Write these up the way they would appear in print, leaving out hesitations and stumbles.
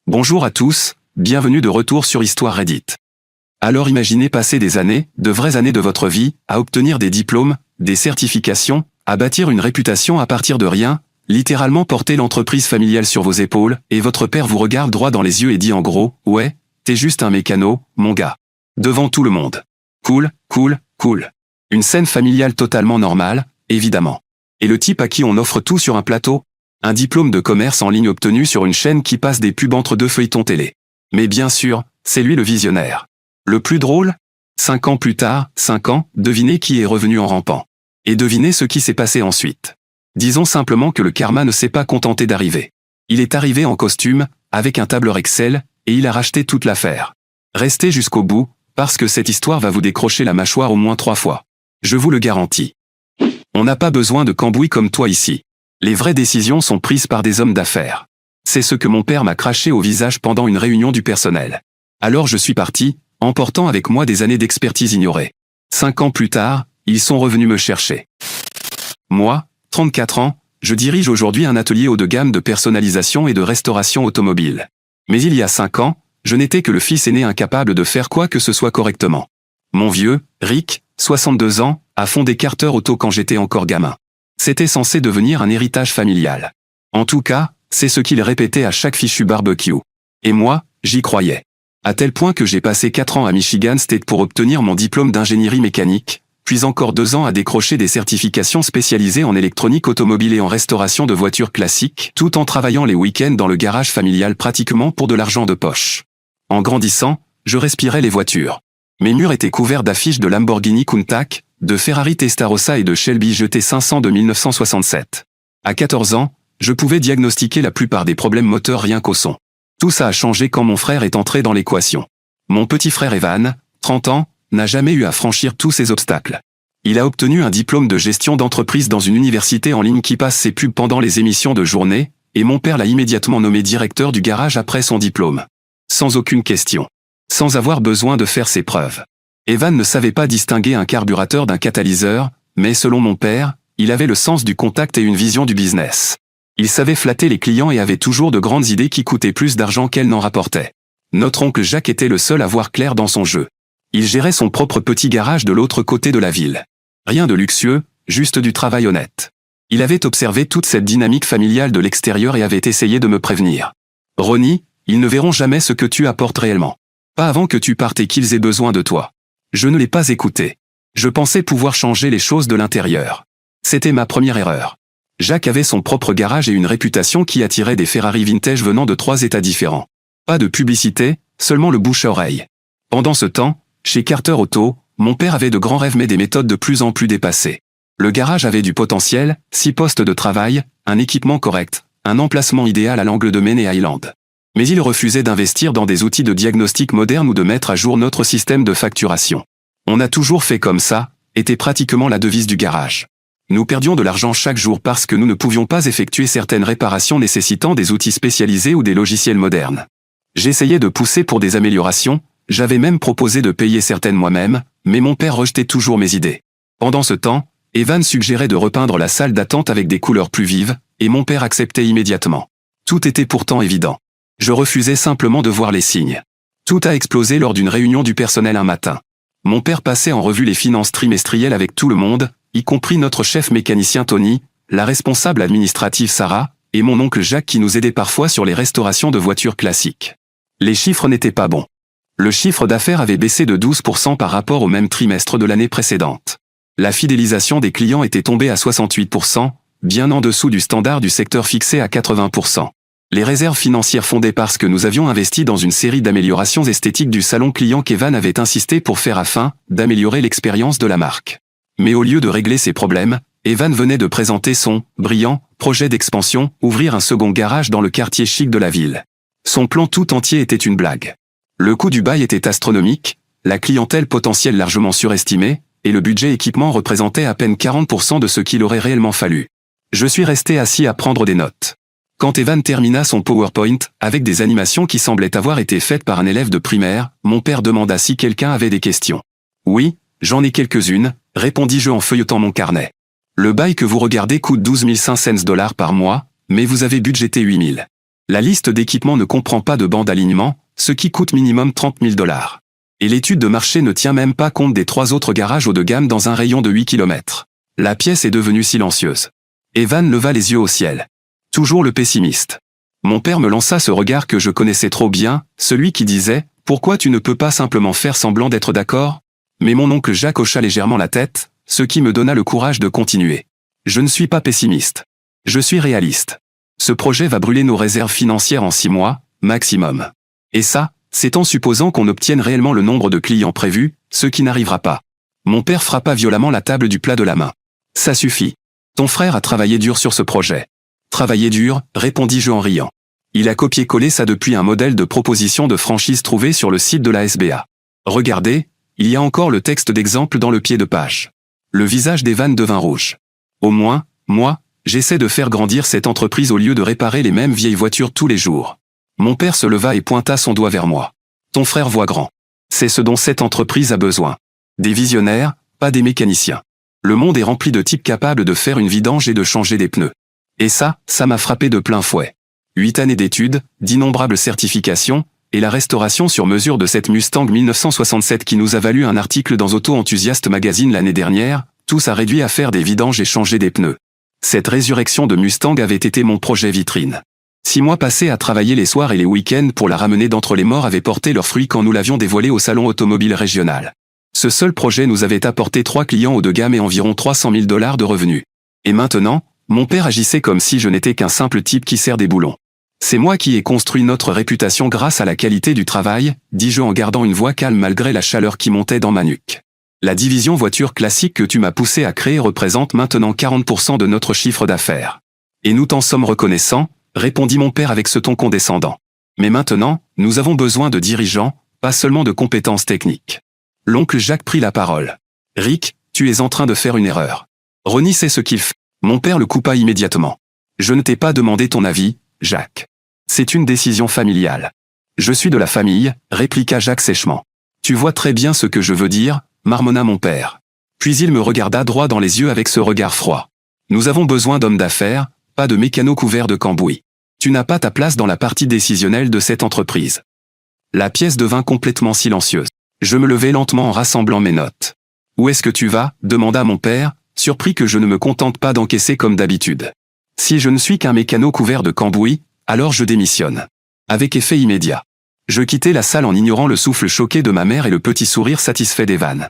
Bonjour à tous, bienvenue de retour sur Histoire Reddit. Alors imaginez passer des années, de vraies années de votre vie, à obtenir des diplômes, des certifications, à bâtir une réputation à partir de rien, littéralement porter l'entreprise familiale sur vos épaules, et votre père vous regarde droit dans les yeux et dit en gros, ouais, t'es juste un mécano, mon gars. Devant tout le monde. Cool, cool, cool. Une scène familiale totalement normale, évidemment. Et le type à qui on offre tout sur un plateau? Un diplôme de commerce en ligne obtenu sur une chaîne qui passe des pubs entre deux feuilletons télé. Mais bien sûr, c'est lui le visionnaire. Le plus drôle? 5 ans plus tard, 5 ans, devinez qui est revenu en rampant. Et devinez ce qui s'est passé ensuite. Disons simplement que le karma ne s'est pas contenté d'arriver. Il est arrivé en costume, avec un tableur Excel, et il a racheté toute l'affaire. Restez jusqu'au bout, parce que cette histoire va vous décrocher la mâchoire au moins 3 fois. Je vous le garantis. On n'a pas besoin de cambouis comme toi ici. Les vraies décisions sont prises par des hommes d'affaires. C'est ce que mon père m'a craché au visage pendant une réunion du personnel. Alors je suis parti, emportant avec moi des années d'expertise ignorées. 5 ans plus tard, ils sont revenus me chercher. Moi, 34 ans, je dirige aujourd'hui un atelier haut de gamme de personnalisation et de restauration automobile. Mais il y a 5 ans, je n'étais que le fils aîné incapable de faire quoi que ce soit correctement. Mon vieux, Rick, 62 ans, a fondé Carter Auto quand j'étais encore gamin. C'était censé devenir un héritage familial. En tout cas, c'est ce qu'il répétait à chaque fichu barbecue. Et moi, j'y croyais. À tel point que j'ai passé 4 ans à Michigan State pour obtenir mon diplôme d'ingénierie mécanique, puis encore 2 ans à décrocher des certifications spécialisées en électronique automobile et en restauration de voitures classiques, tout en travaillant les week-ends dans le garage familial pratiquement pour de l'argent de poche. En grandissant, je respirais les voitures. Mes murs étaient couverts d'affiches de Lamborghini Countach, de Ferrari Testarossa et de Shelby GT500 de 1967. À 14 ans, je pouvais diagnostiquer la plupart des problèmes moteurs rien qu'au son. Tout ça a changé quand mon frère est entré dans l'équation. Mon petit frère Evan, 30 ans, n'a jamais eu à franchir tous ces obstacles. Il a obtenu un diplôme de gestion d'entreprise dans une université en ligne qui passe ses pubs pendant les émissions de journée, et mon père l'a immédiatement nommé directeur du garage après son diplôme. Sans aucune question. Sans avoir besoin de faire ses preuves. Evan ne savait pas distinguer un carburateur d'un catalyseur, mais selon mon père, il avait le sens du contact et une vision du business. Il savait flatter les clients et avait toujours de grandes idées qui coûtaient plus d'argent qu'elles n'en rapportaient. Notre oncle Jacques était le seul à voir clair dans son jeu. Il gérait son propre petit garage de l'autre côté de la ville. Rien de luxueux, juste du travail honnête. Il avait observé toute cette dynamique familiale de l'extérieur et avait essayé de me prévenir. « Ronnie, ils ne verront jamais ce que tu apportes réellement. Pas avant que tu partes et qu'ils aient besoin de toi. » Je ne l'ai pas écouté. Je pensais pouvoir changer les choses de l'intérieur. C'était ma première erreur. Jacques avait son propre garage et une réputation qui attirait des Ferrari vintage venant de 3 États différents. Pas de publicité, seulement le bouche à oreille. Pendant ce temps, chez Carter Auto, mon père avait de grands rêves mais des méthodes de plus en plus dépassées. Le garage avait du potentiel, 6 postes de travail, un équipement correct, un emplacement idéal à l'angle de Main et Island. Mais il refusait d'investir dans des outils de diagnostic modernes ou de mettre à jour notre système de facturation. On a toujours fait comme ça, était pratiquement la devise du garage. Nous perdions de l'argent chaque jour parce que nous ne pouvions pas effectuer certaines réparations nécessitant des outils spécialisés ou des logiciels modernes. J'essayais de pousser pour des améliorations, j'avais même proposé de payer certaines moi-même, mais mon père rejetait toujours mes idées. Pendant ce temps, Evan suggérait de repeindre la salle d'attente avec des couleurs plus vives, et mon père acceptait immédiatement. Tout était pourtant évident. Je refusais simplement de voir les signes. Tout a explosé lors d'une réunion du personnel un matin. Mon père passait en revue les finances trimestrielles avec tout le monde, y compris notre chef mécanicien Tony, la responsable administrative Sarah, et mon oncle Jacques qui nous aidait parfois sur les restaurations de voitures classiques. Les chiffres n'étaient pas bons. Le chiffre d'affaires avait baissé de 12% par rapport au même trimestre de l'année précédente. La fidélisation des clients était tombée à 68%, bien en dessous du standard du secteur fixé à 80%. Les réserves financières fondaient parce que nous avions investi dans une série d'améliorations esthétiques du salon client qu'Evan avait insisté pour faire afin d'améliorer l'expérience de la marque. Mais au lieu de régler ces problèmes, Evan venait de présenter son brillant projet d'expansion, ouvrir un second garage dans le quartier chic de la ville. Son plan tout entier était une blague. Le coût du bail était astronomique, la clientèle potentielle largement surestimée, et le budget équipement représentait à peine 40% de ce qu'il aurait réellement fallu. Je suis resté assis à prendre des notes. Quand Evan termina son PowerPoint, avec des animations qui semblaient avoir été faites par un élève de primaire, mon père demanda si quelqu'un avait des questions. « Oui, j'en ai quelques-unes », répondis-je en feuilletant mon carnet. « Le bail que vous regardez coûte 12 500 $ par mois, mais vous avez budgété 8 000. La liste d'équipements ne comprend pas de banc d'alignement, ce qui coûte minimum 30 000 $. Et l'étude de marché ne tient même pas compte des 3 autres garages haut de gamme dans un rayon de 8 km. La pièce est devenue silencieuse. Evan leva les yeux au ciel. Toujours le pessimiste. Mon père me lança ce regard que je connaissais trop bien, celui qui disait « Pourquoi tu ne peux pas simplement faire semblant d'être d'accord ?» Mais mon oncle Jacques hocha légèrement la tête, ce qui me donna le courage de continuer. Je ne suis pas pessimiste. Je suis réaliste. Ce projet va brûler nos réserves financières en 6 mois, maximum. Et ça, c'est en supposant qu'on obtienne réellement le nombre de clients prévus, ce qui n'arrivera pas. Mon père frappa violemment la table du plat de la main. Ça suffit. Ton frère a travaillé dur sur ce projet. Travaillé dur, répondis-je en riant. Il a copié-collé ça depuis un modèle de proposition de franchise trouvé sur le site de la SBA. Regardez, il y a encore le texte d'exemple dans le pied de page. Le visage d'Evan devint rouge. Au moins, moi, j'essaie de faire grandir cette entreprise au lieu de réparer les mêmes vieilles voitures tous les jours. Mon père se leva et pointa son doigt vers moi. Ton frère voit grand. C'est ce dont cette entreprise a besoin. Des visionnaires, pas des mécaniciens. Le monde est rempli de types capables de faire une vidange et de changer des pneus. Et ça m'a frappé de plein fouet. 8 années d'études, d'innombrables certifications, et la restauration sur mesure de cette Mustang 1967 qui nous a valu un article dans Auto Enthusiast Magazine l'année dernière, tout ça réduit à faire des vidanges et changer des pneus. Cette résurrection de Mustang avait été mon projet vitrine. 6 mois passés à travailler les soirs et les week-ends pour la ramener d'entre les morts avaient porté leurs fruits quand nous l'avions dévoilée au salon automobile régional. Ce seul projet nous avait apporté 3 clients haut de gamme et environ 300 000 $ de revenus. Et maintenant, mon père agissait comme si je n'étais qu'un simple type qui sert des boulons. C'est moi qui ai construit notre réputation grâce à la qualité du travail, dis-je en gardant une voix calme malgré la chaleur qui montait dans ma nuque. La division voiture classique que tu m'as poussé à créer représente maintenant 40% de notre chiffre d'affaires. Et nous t'en sommes reconnaissants, répondit mon père avec ce ton condescendant. Mais maintenant, nous avons besoin de dirigeants, pas seulement de compétences techniques. L'oncle Jacques prit la parole. Rick, tu es en train de faire une erreur. Ronnie sait ce qu'il fait. Mon père le coupa immédiatement. Je ne t'ai pas demandé ton avis, Jacques. C'est une décision familiale. Je suis de la famille, répliqua Jacques sèchement. Tu vois très bien ce que je veux dire, marmonna mon père. Puis il me regarda droit dans les yeux avec ce regard froid. Nous avons besoin d'hommes d'affaires, pas de mécanos couverts de cambouis. Tu n'as pas ta place dans la partie décisionnelle de cette entreprise. La pièce devint complètement silencieuse. Je me levai lentement en rassemblant mes notes. Où est-ce que tu vas ? Demanda mon père, surpris que je ne me contente pas d'encaisser comme d'habitude. Si je ne suis qu'un mécano couvert de cambouis, alors je démissionne. Avec effet immédiat. Je quittai la salle en ignorant le souffle choqué de ma mère et le petit sourire satisfait d'Evan.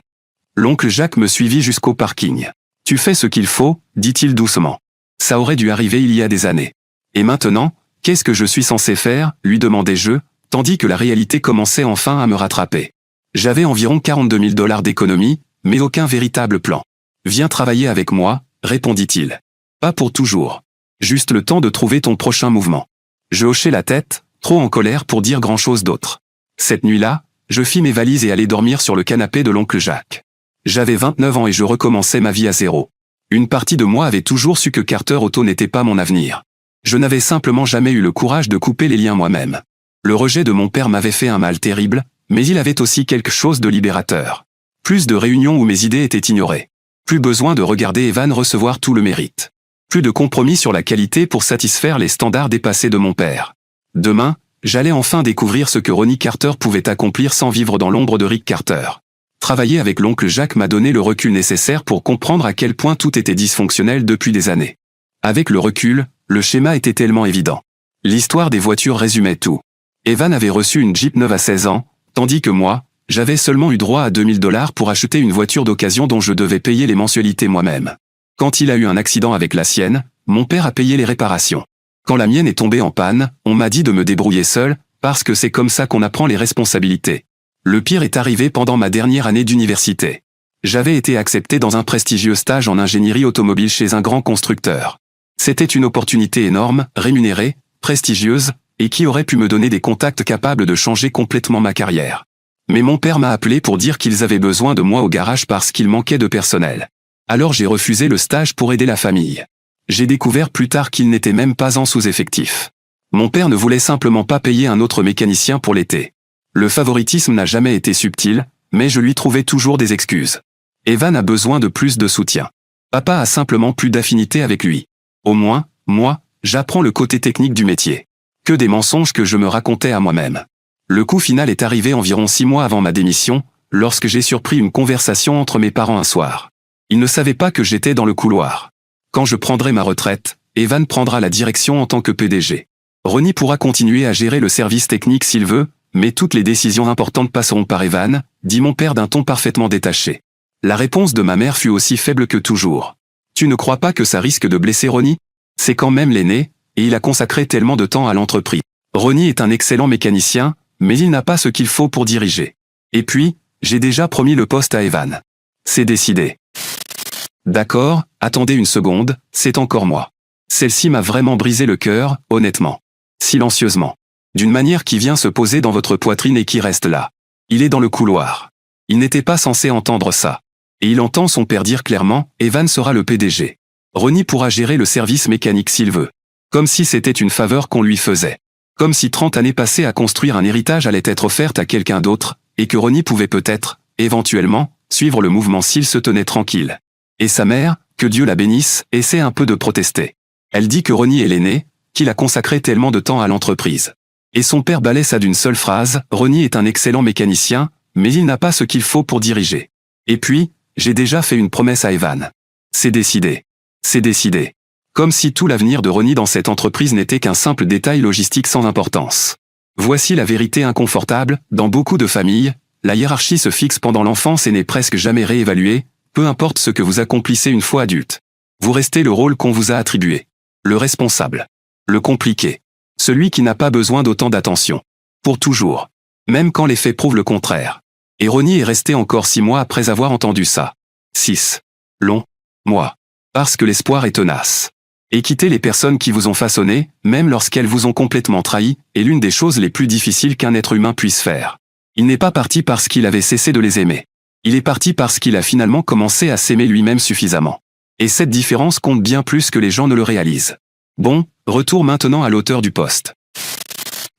L'oncle Jacques me suivit jusqu'au parking. Tu fais ce qu'il faut, dit-il doucement. Ça aurait dû arriver il y a des années. Et maintenant, qu'est-ce que je suis censé faire, lui demandai-je, tandis que la réalité commençait enfin à me rattraper. J'avais environ 42 000 $ d'économie, mais aucun véritable plan. Viens travailler avec moi, répondit-il. Pas pour toujours. Juste le temps de trouver ton prochain mouvement. Je hochai la tête, trop en colère pour dire grand-chose d'autre. Cette nuit-là, je fis mes valises et allai dormir sur le canapé de l'oncle Jacques. J'avais 29 ans et je recommençais ma vie à zéro. Une partie de moi avait toujours su que Carter Auto n'était pas mon avenir. Je n'avais simplement jamais eu le courage de couper les liens moi-même. Le rejet de mon père m'avait fait un mal terrible, mais il avait aussi quelque chose de libérateur. Plus de réunions où mes idées étaient ignorées. Plus besoin de regarder Evan recevoir tout le mérite. Plus de compromis sur la qualité pour satisfaire les standards dépassés de mon père. Demain, j'allais enfin découvrir ce que Ronnie Carter pouvait accomplir sans vivre dans l'ombre de Rick Carter. Travailler avec l'oncle Jacques m'a donné le recul nécessaire pour comprendre à quel point tout était dysfonctionnel depuis des années. Avec le recul, le schéma était tellement évident. L'histoire des voitures résumait tout. Evan avait reçu une Jeep neuve à 16 ans, tandis que moi, j'avais seulement eu droit à 2 000 $ pour acheter une voiture d'occasion dont je devais payer les mensualités moi-même. Quand il a eu un accident avec la sienne, mon père a payé les réparations. Quand la mienne est tombée en panne, on m'a dit de me débrouiller seul, parce que c'est comme ça qu'on apprend les responsabilités. Le pire est arrivé pendant ma dernière année d'université. J'avais été accepté dans un prestigieux stage en ingénierie automobile chez un grand constructeur. C'était une opportunité énorme, rémunérée, prestigieuse, et qui aurait pu me donner des contacts capables de changer complètement ma carrière. Mais mon père m'a appelé pour dire qu'ils avaient besoin de moi au garage parce qu'il manquait de personnel. Alors j'ai refusé le stage pour aider la famille. J'ai découvert plus tard qu'il n'était même pas en sous-effectif. Mon père ne voulait simplement pas payer un autre mécanicien pour l'été. Le favoritisme n'a jamais été subtil, mais je lui trouvais toujours des excuses. Evan a besoin de plus de soutien. Papa a simplement plus d'affinité avec lui. Au moins, moi, j'apprends le côté technique du métier. Que des mensonges que je me racontais à moi-même. Le coup final est arrivé environ 6 mois avant ma démission, lorsque j'ai surpris une conversation entre mes parents un soir. Ils ne savaient pas que j'étais dans le couloir. Quand je prendrai ma retraite, Evan prendra la direction en tant que PDG. Ronnie pourra continuer à gérer le service technique s'il veut, mais toutes les décisions importantes passeront par Evan, dit mon père d'un ton parfaitement détaché. La réponse de ma mère fut aussi faible que toujours. Tu ne crois pas que ça risque de blesser Ronnie? C'est quand même l'aîné, et il a consacré tellement de temps à l'entreprise. Ronnie est un excellent mécanicien, mais il n'a pas ce qu'il faut pour diriger. Et puis, j'ai déjà promis le poste à Evan. C'est décidé. D'accord, attendez une seconde, c'est encore moi. Celle-ci m'a vraiment brisé le cœur, honnêtement. Silencieusement. D'une manière qui vient se poser dans votre poitrine et qui reste là. Il est dans le couloir. Il n'était pas censé entendre ça. Et il entend son père dire clairement, Evan sera le PDG. Ronnie pourra gérer le service mécanique s'il veut. Comme si c'était une faveur qu'on lui faisait. Comme si 30 années passées à construire un héritage allaient être offertes à quelqu'un d'autre, et que Ronnie pouvait peut-être, éventuellement, suivre le mouvement s'il se tenait tranquille. Et sa mère, que Dieu la bénisse, essaie un peu de protester. Elle dit que Ronnie est l'aîné, qu'il a consacré tellement de temps à l'entreprise. Et son père balaie ça d'une seule phrase, Ronnie est un excellent mécanicien, mais il n'a pas ce qu'il faut pour diriger. Et puis, j'ai déjà fait une promesse à Evan. C'est décidé. C'est décidé. Comme si tout l'avenir de Ronnie dans cette entreprise n'était qu'un simple détail logistique sans importance. Voici la vérité inconfortable, dans beaucoup de familles, la hiérarchie se fixe pendant l'enfance et n'est presque jamais réévaluée, peu importe ce que vous accomplissez une fois adulte. Vous restez le rôle qu'on vous a attribué. Le responsable. Le compliqué. Celui qui n'a pas besoin d'autant d'attention. Pour toujours. Même quand les faits prouvent le contraire. Et Ronnie est resté encore 6 mois après avoir entendu ça. 6 longs mois. Parce que l'espoir est tenace. Et quitter les personnes qui vous ont façonné, même lorsqu'elles vous ont complètement trahi, est l'une des choses les plus difficiles qu'un être humain puisse faire. Il n'est pas parti parce qu'il avait cessé de les aimer. Il est parti parce qu'il a finalement commencé à s'aimer lui-même suffisamment. Et cette différence compte bien plus que les gens ne le réalisent. Bon, retour maintenant à l'auteur du post.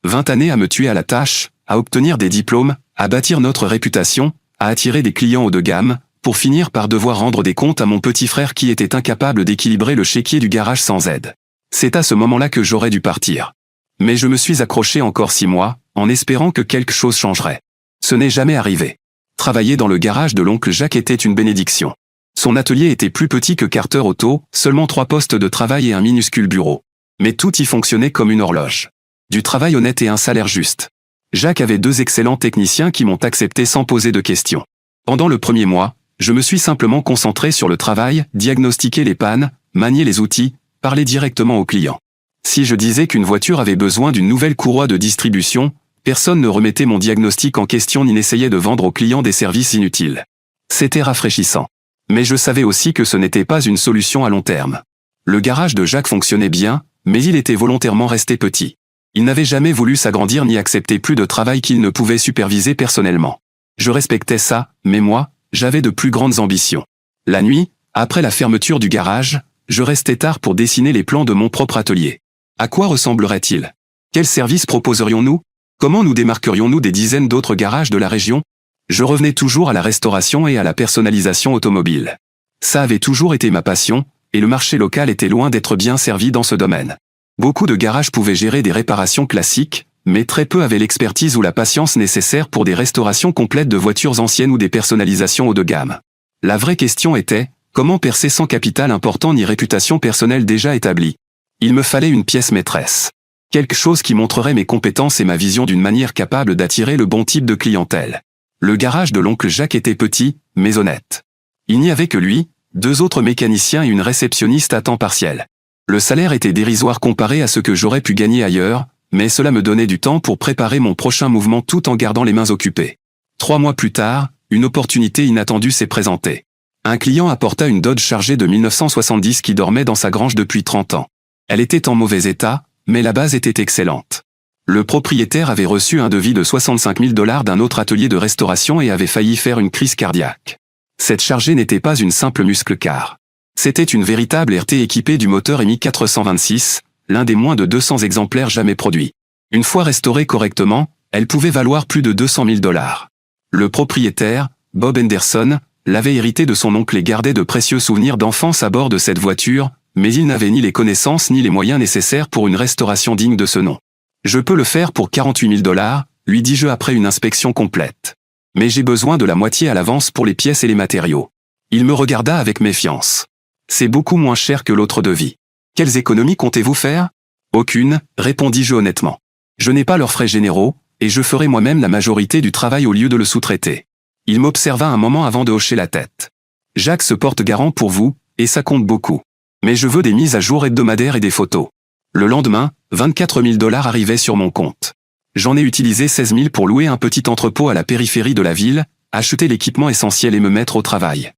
20 années à me tuer à la tâche, à obtenir des diplômes, à bâtir notre réputation, à attirer des clients haut de gamme, pour finir par devoir rendre des comptes à mon petit frère qui était incapable d'équilibrer le chéquier du garage sans aide. C'est à ce moment-là que j'aurais dû partir. Mais je me suis accroché encore 6 mois, en espérant que quelque chose changerait. Ce n'est jamais arrivé. Travailler dans le garage de l'oncle Jacques était une bénédiction. Son atelier était plus petit que Carter Auto, seulement 3 postes de travail et un minuscule bureau. Mais tout y fonctionnait comme une horloge. Du travail honnête et un salaire juste. Jacques avait 2 excellents techniciens qui m'ont accepté sans poser de questions. Pendant le premier mois, je me suis simplement concentré sur le travail, diagnostiquer les pannes, manier les outils, parler directement aux clients. Si je disais qu'une voiture avait besoin d'une nouvelle courroie de distribution, personne ne remettait mon diagnostic en question ni n'essayait de vendre aux clients des services inutiles. C'était rafraîchissant. Mais je savais aussi que ce n'était pas une solution à long terme. Le garage de Jacques fonctionnait bien, mais il était volontairement resté petit. Il n'avait jamais voulu s'agrandir ni accepter plus de travail qu'il ne pouvait superviser personnellement. Je respectais ça, mais moi, j'avais de plus grandes ambitions. La nuit, après la fermeture du garage, je restais tard pour dessiner les plans de mon propre atelier. À quoi ressemblerait-il? Quels services proposerions-nous? Comment nous démarquerions-nous des dizaines d'autres garages de la région? Je revenais toujours à la restauration et à la personnalisation automobile. Ça avait toujours été ma passion, et le marché local était loin d'être bien servi dans ce domaine. Beaucoup de garages pouvaient gérer des réparations classiques, mais très peu avaient l'expertise ou la patience nécessaire pour des restaurations complètes de voitures anciennes ou des personnalisations haut de gamme. La vraie question était, comment percer sans capital important ni réputation personnelle déjà établie? Il me fallait une pièce maîtresse. Quelque chose qui montrerait mes compétences et ma vision d'une manière capable d'attirer le bon type de clientèle. Le garage de l'oncle Jacques était petit, mais honnête. Il n'y avait que lui, 2 autres mécaniciens et une réceptionniste à temps partiel. Le salaire était dérisoire comparé à ce que j'aurais pu gagner ailleurs, mais cela me donnait du temps pour préparer mon prochain mouvement tout en gardant les mains occupées. 3 mois plus tard, une opportunité inattendue s'est présentée. Un client apporta une Dodge chargée de 1970 qui dormait dans sa grange depuis 30 ans. Elle était en mauvais état, mais la base était excellente. Le propriétaire avait reçu un devis de 65 000 $ d'un autre atelier de restauration et avait failli faire une crise cardiaque. Cette chargée n'était pas une simple muscle-car. C'était une véritable RT équipée du moteur EMI 426, l'un des moins de 200 exemplaires jamais produits. Une fois restaurée correctement, elle pouvait valoir plus de 200 000 $. Le propriétaire, Bob Henderson, l'avait hérité de son oncle et gardait de précieux souvenirs d'enfance à bord de cette voiture, mais il n'avait ni les connaissances ni les moyens nécessaires pour une restauration digne de ce nom. Je peux le faire pour 48 000 $, lui dis-je après une inspection complète. Mais j'ai besoin de la moitié à l'avance pour les pièces et les matériaux. Il me regarda avec méfiance. C'est beaucoup moins cher que l'autre devis. Quelles économies comptez-vous faire? Aucune, répondis-je honnêtement. Je n'ai pas leurs frais généraux, et je ferai moi-même la majorité du travail au lieu de le sous-traiter. Il m'observa un moment avant de hocher la tête. Jacques se porte garant pour vous, et ça compte beaucoup. Mais je veux des mises à jour hebdomadaires et des photos. Le lendemain, 24 000 $ arrivaient sur mon compte. J'en ai utilisé 16 000 pour louer un petit entrepôt à la périphérie de la ville, acheter l'équipement essentiel et me mettre au travail.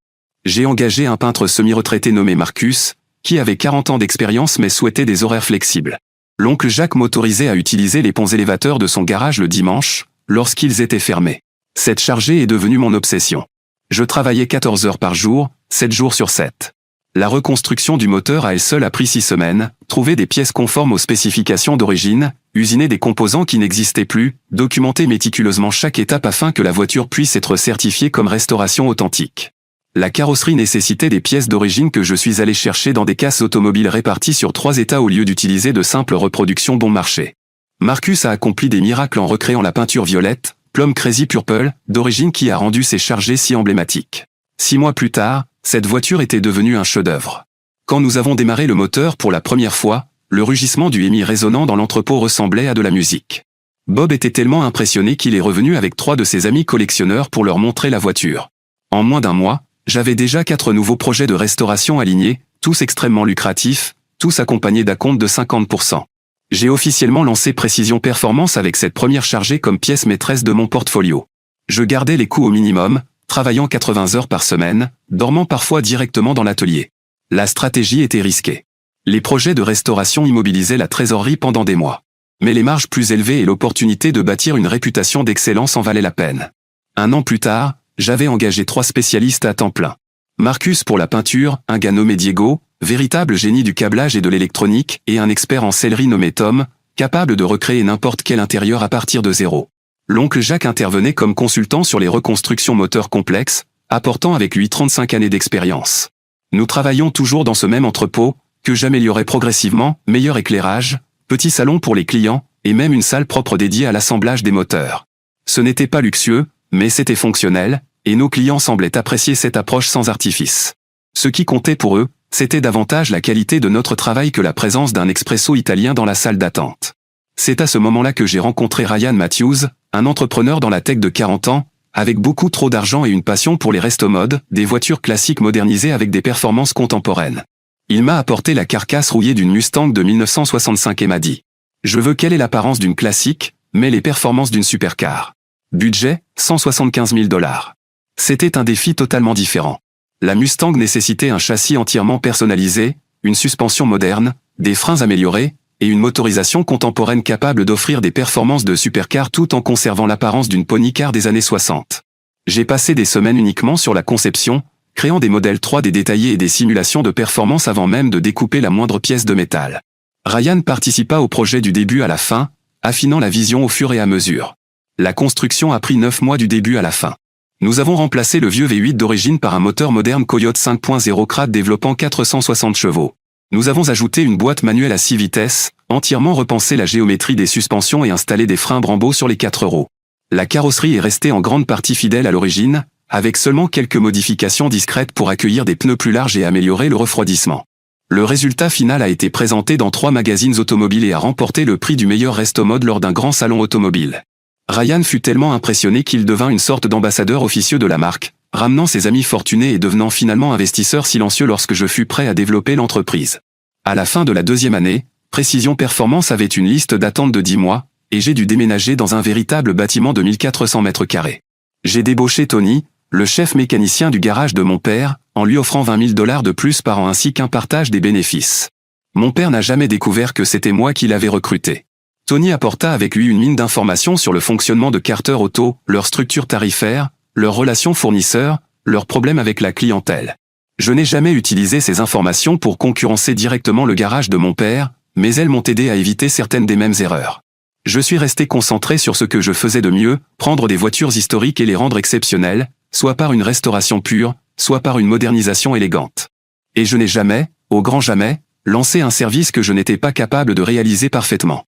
J'ai engagé un peintre semi-retraité nommé Marcus, qui avait 40 ans d'expérience mais souhaitait des horaires flexibles. L'oncle Jacques m'autorisait à utiliser les ponts élévateurs de son garage le dimanche, lorsqu'ils étaient fermés. Cette chargée est devenue mon obsession. Je travaillais 14 heures par jour, 7 jours sur 7. La reconstruction du moteur à elle seule a pris 6 semaines, trouver des pièces conformes aux spécifications d'origine, usiner des composants qui n'existaient plus, documenter méticuleusement chaque étape afin que la voiture puisse être certifiée comme restauration authentique. La carrosserie nécessitait des pièces d'origine que je suis allé chercher dans des casses automobiles réparties sur 3 états au lieu d'utiliser de simples reproductions bon marché. Marcus a accompli des miracles en recréant la peinture violette, Plum Crazy Purple, d'origine qui a rendu ces chargés si emblématiques. 6 mois plus tard, cette voiture était devenue un chef-d'œuvre. Quand nous avons démarré le moteur pour la première fois, le rugissement du Hemi résonnant dans l'entrepôt ressemblait à de la musique. Bob était tellement impressionné qu'il est revenu avec 3 de ses amis collectionneurs pour leur montrer la voiture. En moins d'un mois, j'avais déjà 4 nouveaux projets de restauration alignés, tous extrêmement lucratifs, tous accompagnés d'acompte de 50%. J'ai officiellement lancé Précision Performance avec cette première chargée comme pièce maîtresse de mon portfolio. Je gardais les coûts au minimum, travaillant 80 heures par semaine, dormant parfois directement dans l'atelier. La stratégie était risquée. Les projets de restauration immobilisaient la trésorerie pendant des mois. Mais les marges plus élevées et l'opportunité de bâtir une réputation d'excellence en valaient la peine. 1 an plus tard, j'avais engagé 3 spécialistes à temps plein. Marcus pour la peinture, un gars nommé Diego, véritable génie du câblage et de l'électronique, et un expert en sellerie nommé Tom, capable de recréer n'importe quel intérieur à partir de zéro. L'oncle Jacques intervenait comme consultant sur les reconstructions moteurs complexes, apportant avec lui 35 années d'expérience. Nous travaillions toujours dans ce même entrepôt, que j'améliorais progressivement, meilleur éclairage, petit salon pour les clients, et même une salle propre dédiée à l'assemblage des moteurs. Ce n'était pas luxueux, mais c'était fonctionnel, et nos clients semblaient apprécier cette approche sans artifice. Ce qui comptait pour eux, c'était davantage la qualité de notre travail que la présence d'un expresso italien dans la salle d'attente. C'est à ce moment-là que j'ai rencontré Ryan Matthews, un entrepreneur dans la tech de 40 ans, avec beaucoup trop d'argent et une passion pour les resto-modes, des voitures classiques modernisées avec des performances contemporaines. Il m'a apporté la carcasse rouillée d'une Mustang de 1965 et m'a dit « Je veux quelle est l'apparence d'une classique, mais les performances d'une supercar. Budget, 175 000 $. C'était un défi totalement différent. La Mustang nécessitait un châssis entièrement personnalisé, une suspension moderne, des freins améliorés, et une motorisation contemporaine capable d'offrir des performances de supercar tout en conservant l'apparence d'une pony car des années 60. J'ai passé des semaines uniquement sur la conception, créant des modèles 3D détaillés et des simulations de performance avant même de découper la moindre pièce de métal. Ryan participa au projet du début à la fin, affinant la vision au fur et à mesure. La construction a pris 9 mois du début à la fin. Nous avons remplacé le vieux V8 d'origine par un moteur moderne Coyote 5.0 Crate développant 460 chevaux. Nous avons ajouté une boîte manuelle à 6 vitesses, entièrement repensé la géométrie des suspensions et installé des freins Brembo sur les 4 roues. La carrosserie est restée en grande partie fidèle à l'origine, avec seulement quelques modifications discrètes pour accueillir des pneus plus larges et améliorer le refroidissement. Le résultat final a été présenté dans 3 magazines automobiles et a remporté le prix du meilleur resto-mode lors d'un grand salon automobile. Ryan fut tellement impressionné qu'il devint une sorte d'ambassadeur officieux de la marque, ramenant ses amis fortunés et devenant finalement investisseur silencieux lorsque je fus prêt à développer l'entreprise. À la fin de la 2e année, Précision Performance avait une liste d'attente de 10 mois, et j'ai dû déménager dans un véritable bâtiment de 1400 mètres carrés. J'ai débauché Tony, le chef mécanicien du garage de mon père, en lui offrant 20 000 $ de plus par an ainsi qu'un partage des bénéfices. Mon père n'a jamais découvert que c'était moi qui l'avais recruté. Tony apporta avec lui une mine d'informations sur le fonctionnement de Carter Auto, leur structure tarifaire, leurs relations fournisseurs, leurs problèmes avec la clientèle. Je n'ai jamais utilisé ces informations pour concurrencer directement le garage de mon père, mais elles m'ont aidé à éviter certaines des mêmes erreurs. Je suis resté concentré sur ce que je faisais de mieux, prendre des voitures historiques et les rendre exceptionnelles, soit par une restauration pure, soit par une modernisation élégante. Et je n'ai jamais, au grand jamais, lancé un service que je n'étais pas capable de réaliser parfaitement.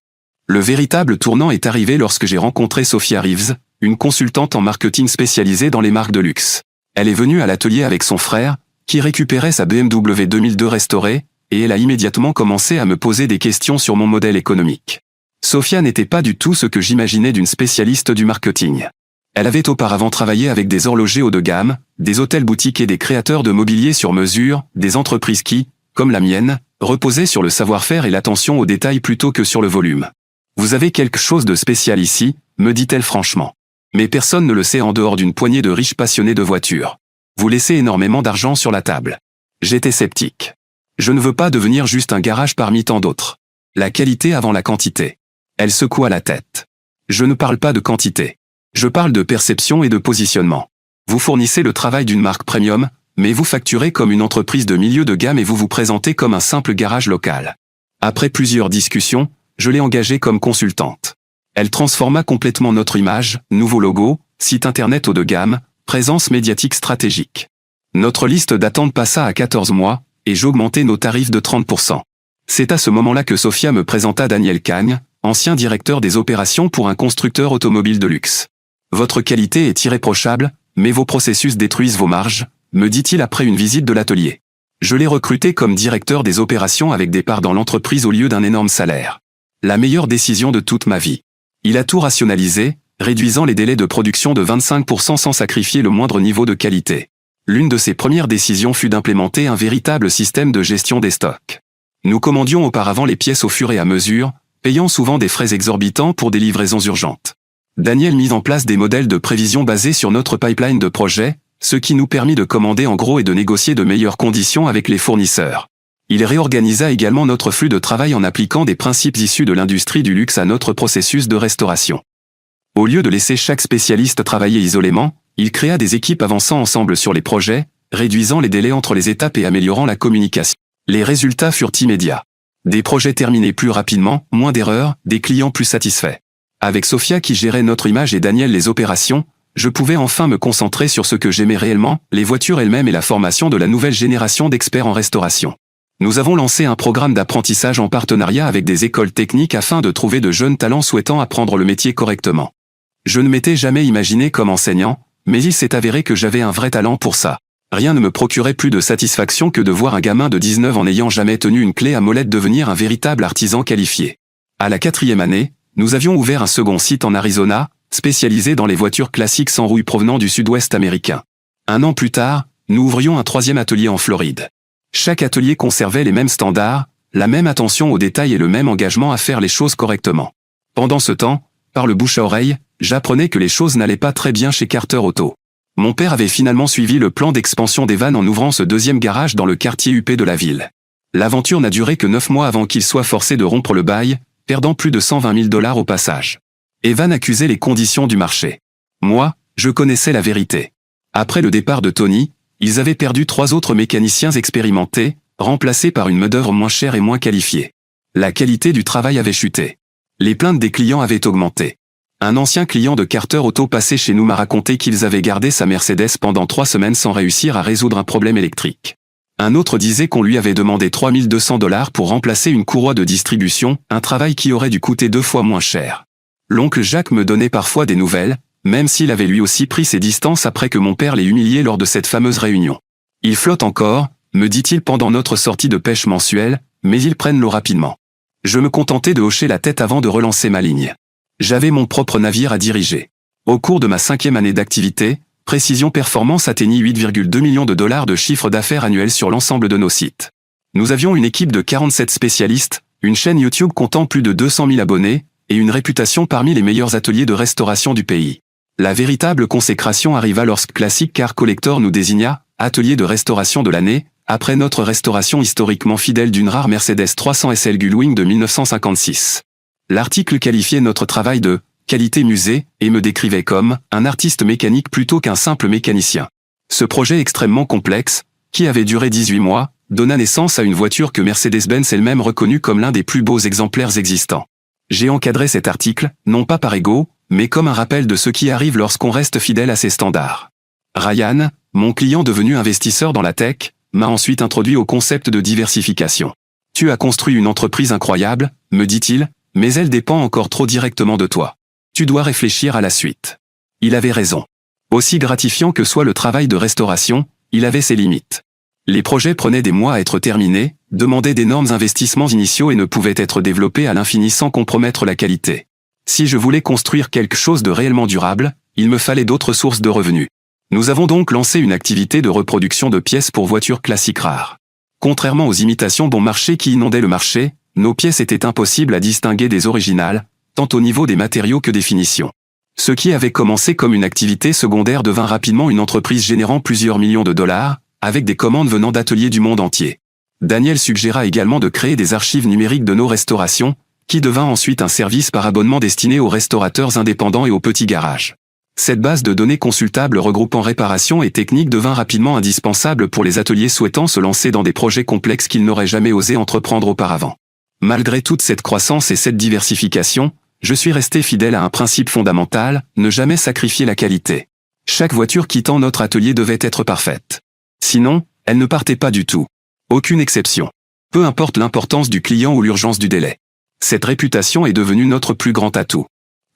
Le véritable tournant est arrivé lorsque j'ai rencontré Sophia Reeves, une consultante en marketing spécialisée dans les marques de luxe. Elle est venue à l'atelier avec son frère, qui récupérait sa BMW 2002 restaurée, et elle a immédiatement commencé à me poser des questions sur mon modèle économique. Sophia n'était pas du tout ce que j'imaginais d'une spécialiste du marketing. Elle avait auparavant travaillé avec des horlogers haut de gamme, des hôtels boutiques et des créateurs de mobilier sur mesure, des entreprises qui, comme la mienne, reposaient sur le savoir-faire et l'attention aux détails plutôt que sur le volume. Vous avez quelque chose de spécial ici, me dit-elle franchement. Mais personne ne le sait en dehors d'une poignée de riches passionnés de voitures. Vous laissez énormément d'argent sur la table. J'étais sceptique. Je ne veux pas devenir juste un garage parmi tant d'autres. La qualité avant la quantité. Elle secoua la tête. Je ne parle pas de quantité. Je parle de perception et de positionnement. Vous fournissez le travail d'une marque premium, mais vous facturez comme une entreprise de milieu de gamme et vous vous présentez comme un simple garage local. Après plusieurs discussions, je l'ai engagée comme consultante. Elle transforma complètement notre image, nouveau logo, site internet haut de gamme, présence médiatique stratégique. Notre liste d'attente passa à 14 mois, et j'augmentai nos tarifs de 30%. C'est à ce moment-là que Sophia me présenta Daniel Cagne, ancien directeur des opérations pour un constructeur automobile de luxe. Votre qualité est irréprochable, mais vos processus détruisent vos marges, me dit-il après une visite de l'atelier. Je l'ai recruté comme directeur des opérations avec des parts dans l'entreprise au lieu d'un énorme salaire. La meilleure décision de toute ma vie. Il a tout rationalisé, réduisant les délais de production de 25% sans sacrifier le moindre niveau de qualité. L'une de ses premières décisions fut d'implémenter un véritable système de gestion des stocks. Nous commandions auparavant les pièces au fur et à mesure, payant souvent des frais exorbitants pour des livraisons urgentes. Daniel mit en place des modèles de prévision basés sur notre pipeline de projets, ce qui nous permit de commander en gros et de négocier de meilleures conditions avec les fournisseurs. Il réorganisa également notre flux de travail en appliquant des principes issus de l'industrie du luxe à notre processus de restauration. Au lieu de laisser chaque spécialiste travailler isolément, il créa des équipes avançant ensemble sur les projets, réduisant les délais entre les étapes et améliorant la communication. Les résultats furent immédiats. Des projets terminés plus rapidement, moins d'erreurs, des clients plus satisfaits. Avec Sophia qui gérait notre image et Daniel les opérations, je pouvais enfin me concentrer sur ce que j'aimais réellement, les voitures elles-mêmes et la formation de la nouvelle génération d'experts en restauration. Nous avons lancé un programme d'apprentissage en partenariat avec des écoles techniques afin de trouver de jeunes talents souhaitant apprendre le métier correctement. Je ne m'étais jamais imaginé comme enseignant, mais il s'est avéré que j'avais un vrai talent pour ça. Rien ne me procurait plus de satisfaction que de voir un gamin de 19 ans n'ayant jamais tenu une clé à molette devenir un véritable artisan qualifié. À la 4e année, nous avions ouvert un second site en Arizona, spécialisé dans les voitures classiques sans rouille provenant du sud-ouest américain. 1 an plus tard, nous ouvrions un 3e atelier en Floride. Chaque atelier conservait les mêmes standards, la même attention aux détails et le même engagement à faire les choses correctement. Pendant ce temps, par le bouche à oreille, j'apprenais que les choses n'allaient pas très bien chez Carter Auto. Mon père avait finalement suivi le plan d'expansion d'Evan en ouvrant ce 2e garage dans le quartier huppé de la ville. L'aventure n'a duré que 9 mois avant qu'il soit forcé de rompre le bail, perdant plus de 120 000 $ au passage. Evan accusait les conditions du marché. Moi, je connaissais la vérité. Après le départ de Tony, ils avaient perdu 3 autres mécaniciens expérimentés, remplacés par une main-d'œuvre moins chère et moins qualifiée. La qualité du travail avait chuté. Les plaintes des clients avaient augmenté. Un ancien client de Carter Auto passé chez nous m'a raconté qu'ils avaient gardé sa Mercedes pendant 3 semaines sans réussir à résoudre un problème électrique. Un autre disait qu'on lui avait demandé 3 200 $ pour remplacer une courroie de distribution, un travail qui aurait dû coûter 2 fois moins cher. L'oncle Jacques me donnait parfois des nouvelles, même s'il avait lui aussi pris ses distances après que mon père l'ait humilié lors de cette fameuse réunion. Il flotte encore, me dit-il pendant notre sortie de pêche mensuelle, mais ils prennent l'eau rapidement. Je me contentais de hocher la tête avant de relancer ma ligne. J'avais mon propre navire à diriger. Au cours de ma 5e année d'activité, Précision Performance atteignit 8,2 millions de $ de chiffre d'affaires annuel sur l'ensemble de nos sites. Nous avions une équipe de 47 spécialistes, une chaîne YouTube comptant plus de 200 000 abonnés, et une réputation parmi les meilleurs ateliers de restauration du pays. La véritable consécration arriva lorsque Classic Car Collector nous désigna, atelier de restauration de l'année, après notre restauration historiquement fidèle d'une rare Mercedes 300 SL Gullwing de 1956. L'article qualifiait notre travail de « qualité musée » et me décrivait comme « un artiste mécanique plutôt qu'un simple mécanicien ». Ce projet extrêmement complexe, qui avait duré 18 mois, donna naissance à une voiture que Mercedes-Benz elle-même reconnut comme l'un des plus beaux exemplaires existants. J'ai encadré cet article, non pas par ego, mais comme un rappel de ce qui arrive lorsqu'on reste fidèle à ses standards. Ryan, mon client devenu investisseur dans la tech, m'a ensuite introduit au concept de diversification. « Tu as construit une entreprise incroyable », me dit-il, mais elle dépend encore trop directement de toi. Tu dois réfléchir à la suite. Il avait raison. Aussi gratifiant que soit le travail de restauration, il avait ses limites. Les projets prenaient des mois à être terminés, demandaient d'énormes investissements initiaux et ne pouvaient être développés à l'infini sans compromettre la qualité. Si je voulais construire quelque chose de réellement durable, il me fallait d'autres sources de revenus. Nous avons donc lancé une activité de reproduction de pièces pour voitures classiques rares. Contrairement aux imitations bon marché qui inondaient le marché, nos pièces étaient impossibles à distinguer des originales, tant au niveau des matériaux que des finitions. Ce qui avait commencé comme une activité secondaire devint rapidement une entreprise générant plusieurs millions de dollars, avec des commandes venant d'ateliers du monde entier. Daniel suggéra également de créer des archives numériques de nos restaurations, qui devint ensuite un service par abonnement destiné aux restaurateurs indépendants et aux petits garages. Cette base de données consultable regroupant réparation et technique devint rapidement indispensable pour les ateliers souhaitant se lancer dans des projets complexes qu'ils n'auraient jamais osé entreprendre auparavant. Malgré toute cette croissance et cette diversification, je suis resté fidèle à un principe fondamental, ne jamais sacrifier la qualité. Chaque voiture quittant notre atelier devait être parfaite. Sinon, elle ne partait pas du tout. Aucune exception. Peu importe l'importance du client ou l'urgence du délai. Cette réputation est devenue notre plus grand atout.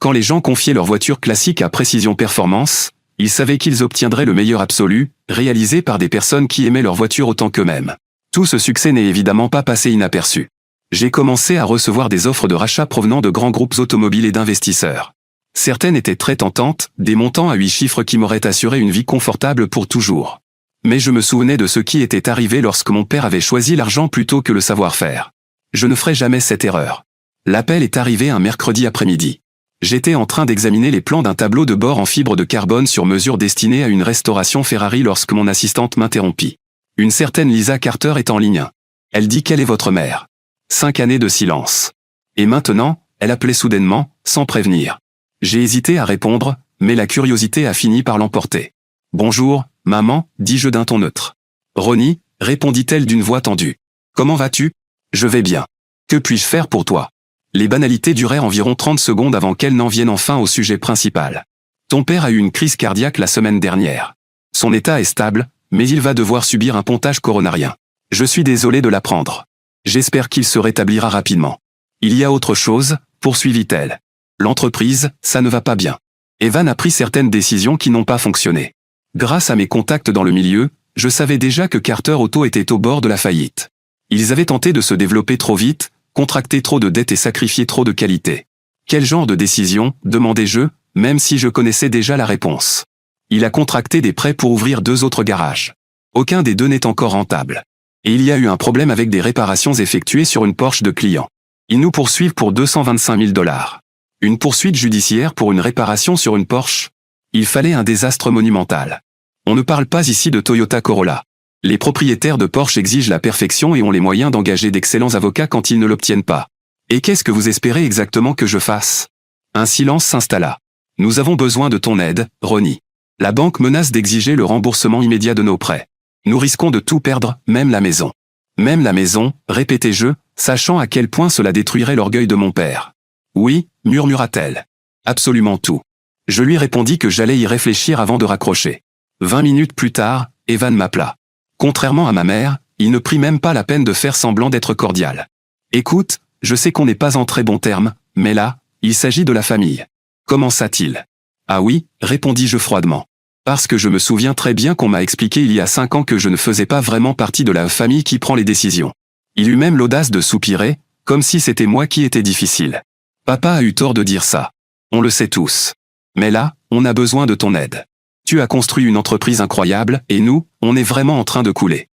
Quand les gens confiaient leur voiture classique à Précision Performance, ils savaient qu'ils obtiendraient le meilleur absolu, réalisé par des personnes qui aimaient leur voiture autant qu'eux-mêmes. Tout ce succès n'est évidemment pas passé inaperçu. J'ai commencé à recevoir des offres de rachat provenant de grands groupes automobiles et d'investisseurs. Certaines étaient très tentantes, des montants à 8 chiffres qui m'auraient assuré une vie confortable pour toujours. Mais je me souvenais de ce qui était arrivé lorsque mon père avait choisi l'argent plutôt que le savoir-faire. Je ne ferai jamais cette erreur. L'appel est arrivé un mercredi après-midi. J'étais en train d'examiner les plans d'un tableau de bord en fibre de carbone sur mesure destiné à une restauration Ferrari lorsque mon assistante m'interrompit. Une certaine Lisa Carter est en ligne. Elle dit quelle est votre mère. 5 années de silence. Et maintenant, elle appelait soudainement, sans prévenir. J'ai hésité à répondre, mais la curiosité a fini par l'emporter. Bonjour, maman, dis-je d'un ton neutre. Ronnie, répondit-elle d'une voix tendue. Comment vas-tu? Je vais bien. Que puis-je faire pour toi? Les banalités duraient environ 30 secondes avant qu'elle n'en vienne enfin au sujet principal. Ton père a eu une crise cardiaque la semaine dernière. Son état est stable, mais il va devoir subir un pontage coronarien. Je suis désolé de l'apprendre. J'espère qu'il se rétablira rapidement. Il y a autre chose, poursuivit-elle. L'entreprise, ça ne va pas bien. Evan a pris certaines décisions qui n'ont pas fonctionné. Grâce à mes contacts dans le milieu, je savais déjà que Carter Auto était au bord de la faillite. Ils avaient tenté de se développer trop vite, contracter trop de dettes et sacrifier trop de qualité. Quel genre de décision, demandai-je, même si je connaissais déjà la réponse. Il a contracté des prêts pour ouvrir 2 autres garages. Aucun des 2 n'est encore rentable. Et il y a eu un problème avec des réparations effectuées sur une Porsche de clients. Ils nous poursuivent pour 225 000 $. Une poursuite judiciaire pour une réparation sur une Porsche? Il fallait un désastre monumental. On ne parle pas ici de Toyota Corolla. Les propriétaires de Porsche exigent la perfection et ont les moyens d'engager d'excellents avocats quand ils ne l'obtiennent pas. Et qu'est-ce que vous espérez exactement que je fasse? Un silence s'installa. Nous avons besoin de ton aide, Ronnie. La banque menace d'exiger le remboursement immédiat de nos prêts. Nous risquons de tout perdre, même la maison. Même la maison, répétai-je, sachant à quel point cela détruirait l'orgueil de mon père. Oui, murmura-t-elle. Absolument tout. Je lui répondis que j'allais y réfléchir avant de raccrocher. 20 minutes plus tard, Evan m'appela. Contrairement à ma mère, il ne prit même pas la peine de faire semblant d'être cordial. Écoute, je sais qu'on n'est pas en très bons termes, mais là, il s'agit de la famille. Commença-t-il. Ah oui, répondis-je froidement. Parce que je me souviens très bien qu'on m'a expliqué il y a 5 ans que je ne faisais pas vraiment partie de la famille qui prend les décisions. Il eut même l'audace de soupirer, comme si c'était moi qui étais difficile. Papa a eu tort de dire ça. On le sait tous. Mais là, on a besoin de ton aide. Tu as construit une entreprise incroyable, et nous, on est vraiment en train de couler.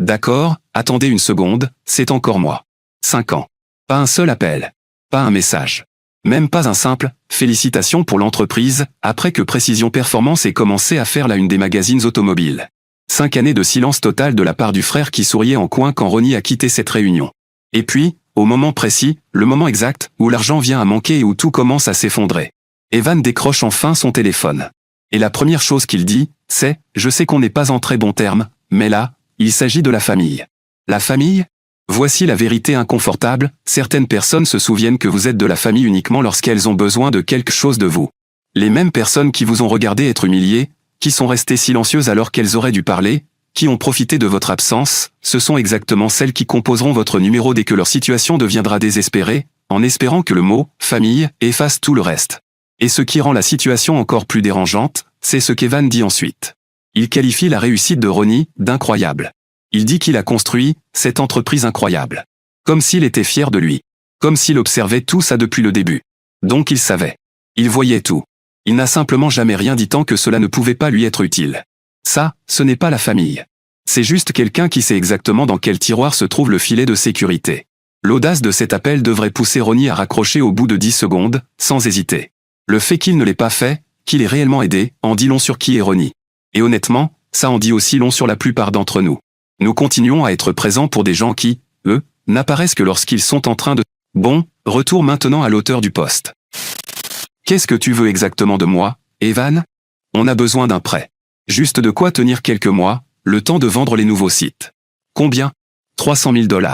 D'accord, attendez une seconde, c'est encore moi. 5 ans. Pas un seul appel. Pas un message. Même pas un simple « félicitations pour l'entreprise » après que Précision Performance ait commencé à faire la une des magazines automobiles. 5 années de silence total de la part du frère qui souriait en coin quand Ronnie a quitté cette réunion. Et puis, au moment précis, le moment exact, où l'argent vient à manquer et où tout commence à s'effondrer. Evan décroche enfin son téléphone. Et la première chose qu'il dit, c'est « Je sais qu'on n'est pas en très bons termes, mais là, il s'agit de la famille. » La famille? Voici la vérité inconfortable, certaines personnes se souviennent que vous êtes de la famille uniquement lorsqu'elles ont besoin de quelque chose de vous. Les mêmes personnes qui vous ont regardé être humiliées, qui sont restées silencieuses alors qu'elles auraient dû parler, qui ont profité de votre absence, ce sont exactement celles qui composeront votre numéro dès que leur situation deviendra désespérée, en espérant que le mot « famille » efface tout le reste. Et ce qui rend la situation encore plus dérangeante, c'est ce qu'Evan dit ensuite. Il qualifie la réussite de Ronnie d'incroyable. Il dit qu'il a construit cette entreprise incroyable. Comme s'il était fier de lui. Comme s'il observait tout ça depuis le début. Donc il savait. Il voyait tout. Il n'a simplement jamais rien dit tant que cela ne pouvait pas lui être utile. Ça, ce n'est pas la famille. C'est juste quelqu'un qui sait exactement dans quel tiroir se trouve le filet de sécurité. L'audace de cet appel devrait pousser Ronnie à raccrocher au bout de 10 secondes, sans hésiter. Le fait qu'il ne l'ait pas fait, qu'il ait réellement aidé, en dit long sur qui est Ronnie. Et honnêtement, ça en dit aussi long sur la plupart d'entre nous. Nous continuons à être présents pour des gens qui, eux, n'apparaissent que lorsqu'ils sont en train de... Bon, retour maintenant à l'auteur du post. Qu'est-ce que tu veux exactement de moi, Evan? On a besoin d'un prêt. Juste de quoi tenir quelques mois, le temps de vendre les nouveaux sites. Combien? 300 000 $.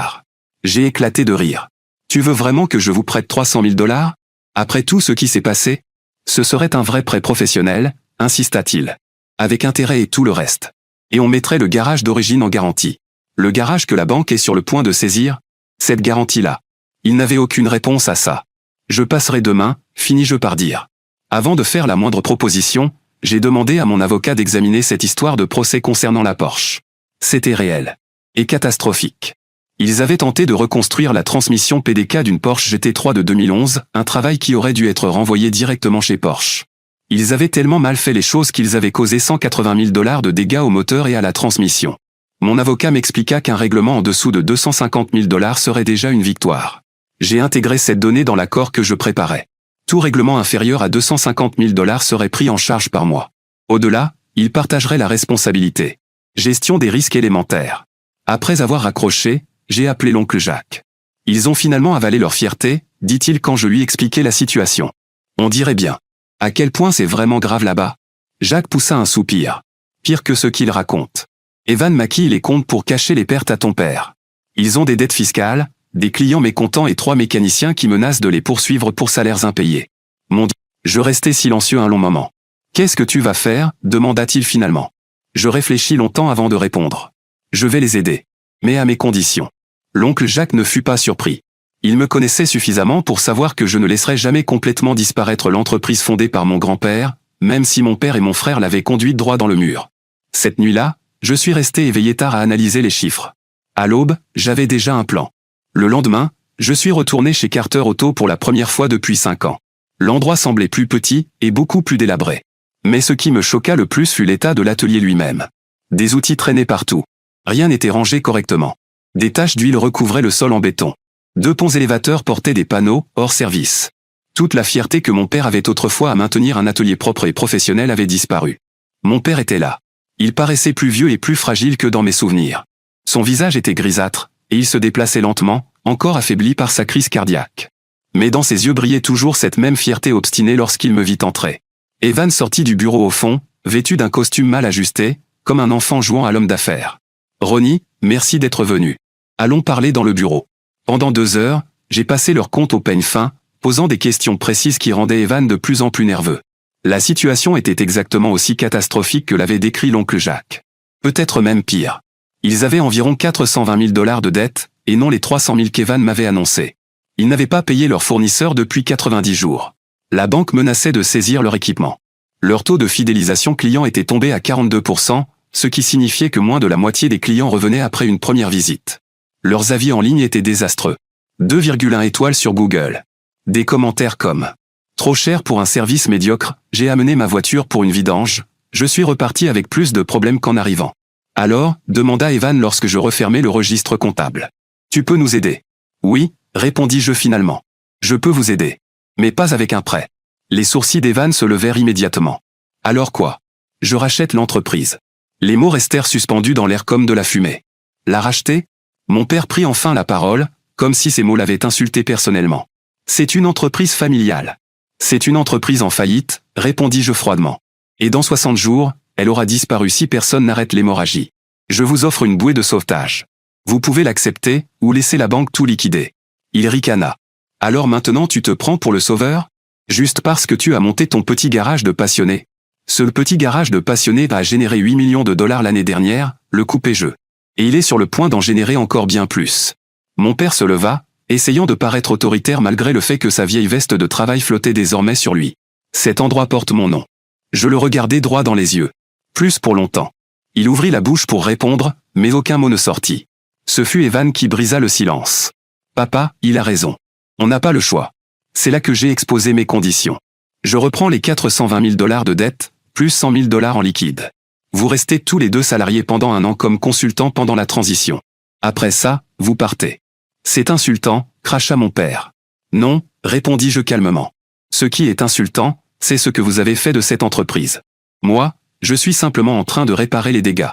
J'ai éclaté de rire. Tu veux vraiment que je vous prête 300 000 $? Après tout ce qui s'est passé? Ce serait un vrai prêt professionnel, insista-t-il. Avec intérêt et tout le reste. Et on mettrait le garage d'origine en garantie. Le garage que la banque est sur le point de saisir? Cette garantie-là. Il n'avait aucune réponse à ça. Je passerai demain, finis-je par dire. Avant de faire la moindre proposition, j'ai demandé à mon avocat d'examiner cette histoire de procès concernant la Porsche. C'était réel. Et catastrophique. Ils avaient tenté de reconstruire la transmission PDK d'une Porsche GT3 de 2011, un travail qui aurait dû être renvoyé directement chez Porsche. Ils avaient tellement mal fait les choses qu'ils avaient causé 180 000 $ de dégâts au moteur et à la transmission. Mon avocat m'expliqua qu'un règlement en dessous de 250 000 $ serait déjà une victoire. J'ai intégré cette donnée dans l'accord que je préparais. Tout règlement inférieur à 250 000 $ serait pris en charge par moi. Au-delà, il partagerait la responsabilité. Gestion des risques élémentaires. Après avoir raccroché, j'ai appelé l'oncle Jacques. Ils ont finalement avalé leur fierté, dit-il quand je lui expliquai la situation. On dirait bien. À quel point c'est vraiment grave là-bas? Jacques poussa un soupir. Pire que ce qu'il raconte. Evan maquille les comptes pour cacher les pertes à ton père. Ils ont des dettes fiscales, des clients mécontents et 3 mécaniciens qui menacent de les poursuivre pour salaires impayés. Mon Dieu, je restai silencieux un long moment. Qu'est-ce que tu vas faire? Demanda-t-il finalement. Je réfléchis longtemps avant de répondre. Je vais les aider. Mais à mes conditions. L'oncle Jacques ne fut pas surpris. Il me connaissait suffisamment pour savoir que je ne laisserais jamais complètement disparaître l'entreprise fondée par mon grand-père, même si mon père et mon frère l'avaient conduite droit dans le mur. Cette nuit-là, je suis resté éveillé tard à analyser les chiffres. À l'aube, j'avais déjà un plan. Le lendemain, je suis retourné chez Carter Auto pour la première fois depuis 5 ans. L'endroit semblait plus petit et beaucoup plus délabré. Mais ce qui me choqua le plus fut l'état de l'atelier lui-même. Des outils traînaient partout. Rien n'était rangé correctement. Des taches d'huile recouvraient le sol en béton. 2 ponts élévateurs portaient des panneaux hors service. Toute la fierté que mon père avait autrefois à maintenir un atelier propre et professionnel avait disparu. Mon père était là. Il paraissait plus vieux et plus fragile que dans mes souvenirs. Son visage était grisâtre, et il se déplaçait lentement, encore affaibli par sa crise cardiaque. Mais dans ses yeux brillait toujours cette même fierté obstinée lorsqu'il me vit entrer. Evan sortit du bureau au fond, vêtu d'un costume mal ajusté, comme un enfant jouant à l'homme d'affaires. « Ronnie, merci d'être venu. Allons parler dans le bureau. » Pendant 2 heures, j'ai passé leur compte au peigne fin, posant des questions précises qui rendaient Evan de plus en plus nerveux. La situation était exactement aussi catastrophique que l'avait décrit l'oncle Jacques. Peut-être même pire. Ils avaient environ 420 000 $ de dettes, et non les 300 000 qu'Evan m'avait annoncé. Ils n'avaient pas payé leurs fournisseurs depuis 90 jours. La banque menaçait de saisir leur équipement. Leur taux de fidélisation client était tombé à 42%, ce qui signifiait que moins de la moitié des clients revenaient après une première visite. Leurs avis en ligne étaient désastreux. 2,1 étoiles sur Google. Des commentaires comme « Trop cher pour un service médiocre, j'ai amené ma voiture pour une vidange, je suis reparti avec plus de problèmes qu'en arrivant. » Alors, demanda Evan lorsque je refermai le registre comptable. « Tu peux nous aider ?» ?»« Oui, répondis-je finalement. Je peux vous aider. Mais pas avec un prêt. » Les sourcils d'Evan se levèrent immédiatement. « Alors quoi ? Je rachète l'entreprise. » Les mots restèrent suspendus dans l'air comme de la fumée. « La racheter ?» Mon père prit enfin la parole, comme si ces mots l'avaient insulté personnellement. « C'est une entreprise familiale. »« C'est une entreprise en faillite, répondis-je froidement. Et dans 60 jours, elle aura disparu si personne n'arrête l'hémorragie. Je vous offre une bouée de sauvetage. Vous pouvez l'accepter, ou laisser la banque tout liquider. » Il ricana. « Alors maintenant tu te prends pour le sauveur? Juste parce que tu as monté ton petit garage de passionné. Ce petit garage de passionné a généré 8 millions de $ l'année dernière, le coupez-jeu. Et il est sur le point d'en générer encore bien plus. Mon père se leva, essayant de paraître autoritaire malgré le fait que sa vieille veste de travail flottait désormais sur lui. Cet endroit porte mon nom. Je le regardai droit dans les yeux. Plus pour longtemps. Il ouvrit la bouche pour répondre, mais aucun mot ne sortit. Ce fut Evan qui brisa le silence. Papa, il a raison. On n'a pas le choix. C'est là que j'ai exposé mes conditions. Je reprends les 420 000 $ de dette, plus 100 000 $ en liquide. Vous restez tous les deux salariés pendant 1 an comme consultant pendant la transition. Après ça, vous partez. C'est insultant, cracha mon père. Non, répondis-je calmement. Ce qui est insultant, c'est ce que vous avez fait de cette entreprise. Moi, je suis simplement en train de réparer les dégâts.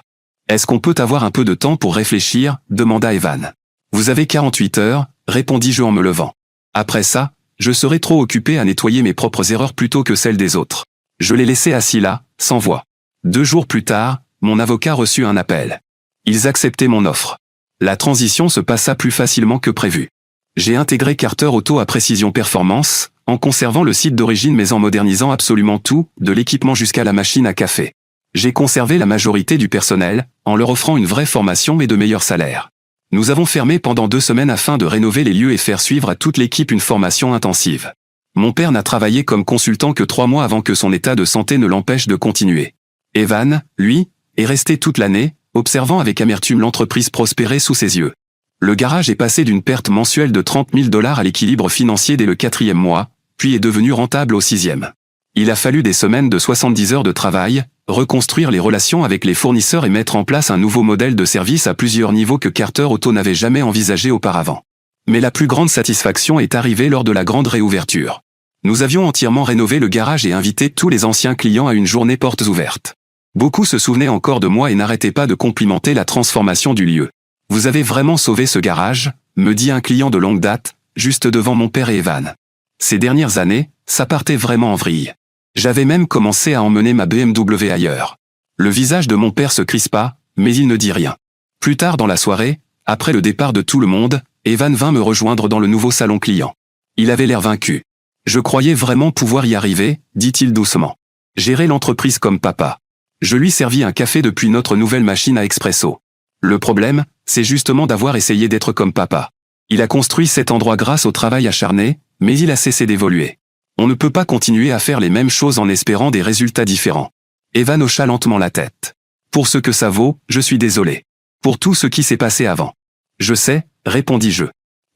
Est-ce qu'on peut avoir un peu de temps pour réfléchir, demanda Evan. Vous avez 48 heures, répondis-je en me levant. Après ça, je serai trop occupé à nettoyer mes propres erreurs plutôt que celles des autres. Je l'ai laissé assis là, sans voix. 2 jours plus tard, mon avocat reçut un appel. Ils acceptaient mon offre. La transition se passa plus facilement que prévu. J'ai intégré Carter Auto à Précision Performance, en conservant le site d'origine mais en modernisant absolument tout, de l'équipement jusqu'à la machine à café. J'ai conservé la majorité du personnel, en leur offrant une vraie formation et de meilleurs salaires. Nous avons fermé pendant 2 semaines afin de rénover les lieux et faire suivre à toute l'équipe une formation intensive. Mon père n'a travaillé comme consultant que 3 mois avant que son état de santé ne l'empêche de continuer. Evan, lui, est resté toute l'année, observant avec amertume l'entreprise prospérer sous ses yeux. Le garage est passé d'une perte mensuelle de 30 000 $ à l'équilibre financier dès le 4e mois, puis est devenu rentable au 6e. Il a fallu des semaines de 70 heures de travail, reconstruire les relations avec les fournisseurs et mettre en place un nouveau modèle de service à plusieurs niveaux que Carter Auto n'avait jamais envisagé auparavant. Mais la plus grande satisfaction est arrivée lors de la grande réouverture. Nous avions entièrement rénové le garage et invité tous les anciens clients à une journée portes ouvertes. Beaucoup se souvenaient encore de moi et n'arrêtaient pas de complimenter la transformation du lieu. « Vous avez vraiment sauvé ce garage », me dit un client de longue date, juste devant mon père et Evan. Ces dernières années, ça partait vraiment en vrille. J'avais même commencé à emmener ma BMW ailleurs. Le visage de mon père se crispa, mais il ne dit rien. Plus tard dans la soirée, après le départ de tout le monde, Evan vint me rejoindre dans le nouveau salon client. Il avait l'air vaincu. « Je croyais vraiment pouvoir y arriver », dit-il doucement. « Gérer l'entreprise comme papa. » Je lui servis un café depuis notre nouvelle machine à expresso. Le problème, c'est justement d'avoir essayé d'être comme papa. Il a construit cet endroit grâce au travail acharné, mais il a cessé d'évoluer. On ne peut pas continuer à faire les mêmes choses en espérant des résultats différents. Evan hocha lentement la tête. Pour ce que ça vaut, je suis désolé. Pour tout ce qui s'est passé avant. Je sais, répondis-je.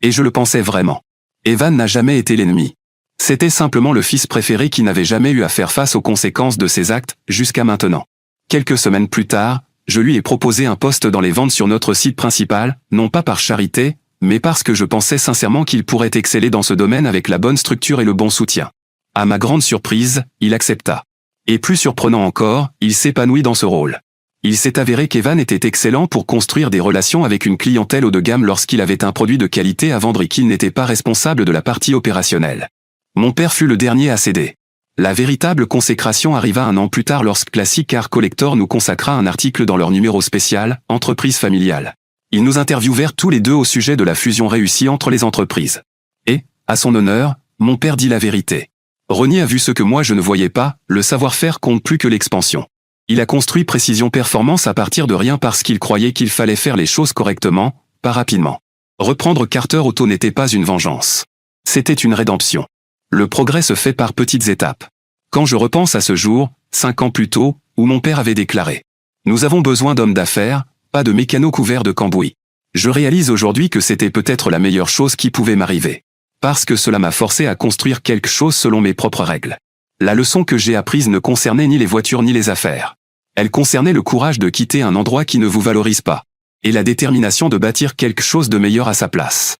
Et je le pensais vraiment. Evan n'a jamais été l'ennemi. C'était simplement le fils préféré qui n'avait jamais eu à faire face aux conséquences de ses actes, jusqu'à maintenant. Quelques semaines plus tard, je lui ai proposé un poste dans les ventes sur notre site principal, non pas par charité, mais parce que je pensais sincèrement qu'il pourrait exceller dans ce domaine avec la bonne structure et le bon soutien. À ma grande surprise, il accepta. Et plus surprenant encore, il s'épanouit dans ce rôle. Il s'est avéré qu'Evan était excellent pour construire des relations avec une clientèle haut de gamme lorsqu'il avait un produit de qualité à vendre et qu'il n'était pas responsable de la partie opérationnelle. Mon père fut le dernier à céder. La véritable consécration arriva 1 an plus tard lorsque Classic Car Collector nous consacra un article dans leur numéro spécial « Entreprise familiale ». Ils nous interviewèrent tous les deux au sujet de la fusion réussie entre les entreprises. Et, à son honneur, mon père dit la vérité. Ronnie a vu ce que moi je ne voyais pas, le savoir-faire compte plus que l'expansion. Il a construit Précision Performance à partir de rien parce qu'il croyait qu'il fallait faire les choses correctement, pas rapidement. Reprendre Carter Auto n'était pas une vengeance. C'était une rédemption. Le progrès se fait par petites étapes. Quand je repense à ce jour, 5 ans plus tôt, où mon père avait déclaré « Nous avons besoin d'hommes d'affaires, pas de mécanos couverts de cambouis », je réalise aujourd'hui que c'était peut-être la meilleure chose qui pouvait m'arriver. Parce que cela m'a forcé à construire quelque chose selon mes propres règles. La leçon que j'ai apprise ne concernait ni les voitures ni les affaires. Elle concernait le courage de quitter un endroit qui ne vous valorise pas. Et la détermination de bâtir quelque chose de meilleur à sa place.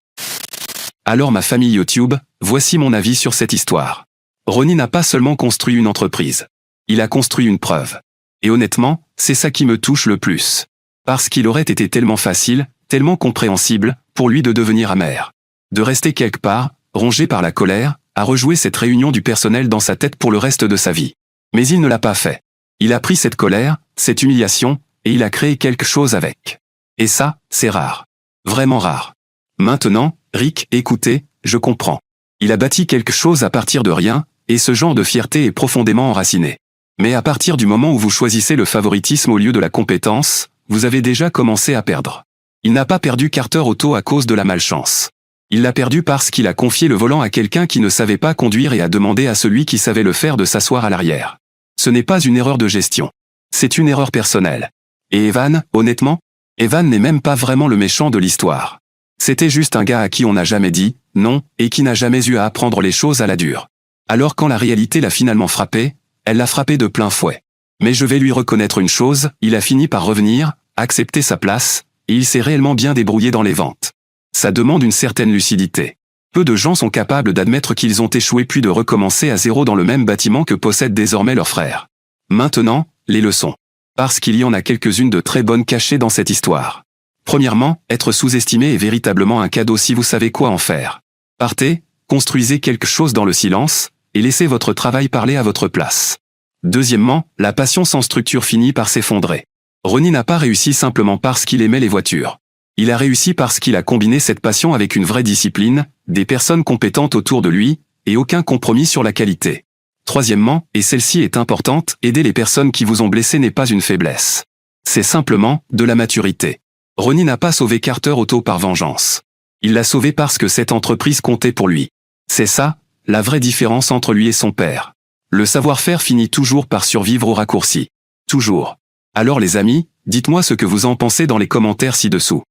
Alors ma famille YouTube, voici mon avis sur cette histoire. Ronnie n'a pas seulement construit une entreprise. Il a construit une preuve. Et honnêtement, c'est ça qui me touche le plus. Parce qu'il aurait été tellement facile, tellement compréhensible, pour lui de devenir amer. De rester quelque part, rongé par la colère, à rejouer cette réunion du personnel dans sa tête pour le reste de sa vie. Mais il ne l'a pas fait. Il a pris cette colère, cette humiliation, et il a créé quelque chose avec. Et ça, c'est rare. Vraiment rare. Maintenant, Rick, écoutez, je comprends. Il a bâti quelque chose à partir de rien, et ce genre de fierté est profondément enraciné. Mais à partir du moment où vous choisissez le favoritisme au lieu de la compétence, vous avez déjà commencé à perdre. Il n'a pas perdu Carter Auto à cause de la malchance. Il l'a perdu parce qu'il a confié le volant à quelqu'un qui ne savait pas conduire et a demandé à celui qui savait le faire de s'asseoir à l'arrière. Ce n'est pas une erreur de gestion. C'est une erreur personnelle. Et Evan, honnêtement, Evan n'est même pas vraiment le méchant de l'histoire. C'était juste un gars à qui on n'a jamais dit « non » et qui n'a jamais eu à apprendre les choses à la dure. Alors quand la réalité l'a finalement frappé, elle l'a frappé de plein fouet. Mais je vais lui reconnaître une chose, il a fini par revenir, accepter sa place, et il s'est réellement bien débrouillé dans les ventes. Ça demande une certaine lucidité. Peu de gens sont capables d'admettre qu'ils ont échoué puis de recommencer à zéro dans le même bâtiment que possèdent désormais leurs frères. Maintenant, les leçons. Parce qu'il y en a quelques-unes de très bonnes cachées dans cette histoire. Premièrement, être sous-estimé est véritablement un cadeau si vous savez quoi en faire. Partez, construisez quelque chose dans le silence, et laissez votre travail parler à votre place. Deuxièmement, la passion sans structure finit par s'effondrer. Ronnie n'a pas réussi simplement parce qu'il aimait les voitures. Il a réussi parce qu'il a combiné cette passion avec une vraie discipline, des personnes compétentes autour de lui, et aucun compromis sur la qualité. Troisièmement, et celle-ci est importante, aider les personnes qui vous ont blessé n'est pas une faiblesse. C'est simplement de la maturité. Ronnie n'a pas sauvé Carter Auto par vengeance. Il l'a sauvé parce que cette entreprise comptait pour lui. C'est ça, la vraie différence entre lui et son père. Le savoir-faire finit toujours par survivre au raccourci. Toujours. Alors les amis, dites-moi ce que vous en pensez dans les commentaires ci-dessous.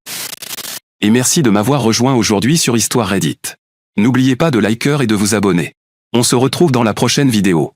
Et merci de m'avoir rejoint aujourd'hui sur Histoire Reddit. N'oubliez pas de liker et de vous abonner. On se retrouve dans la prochaine vidéo.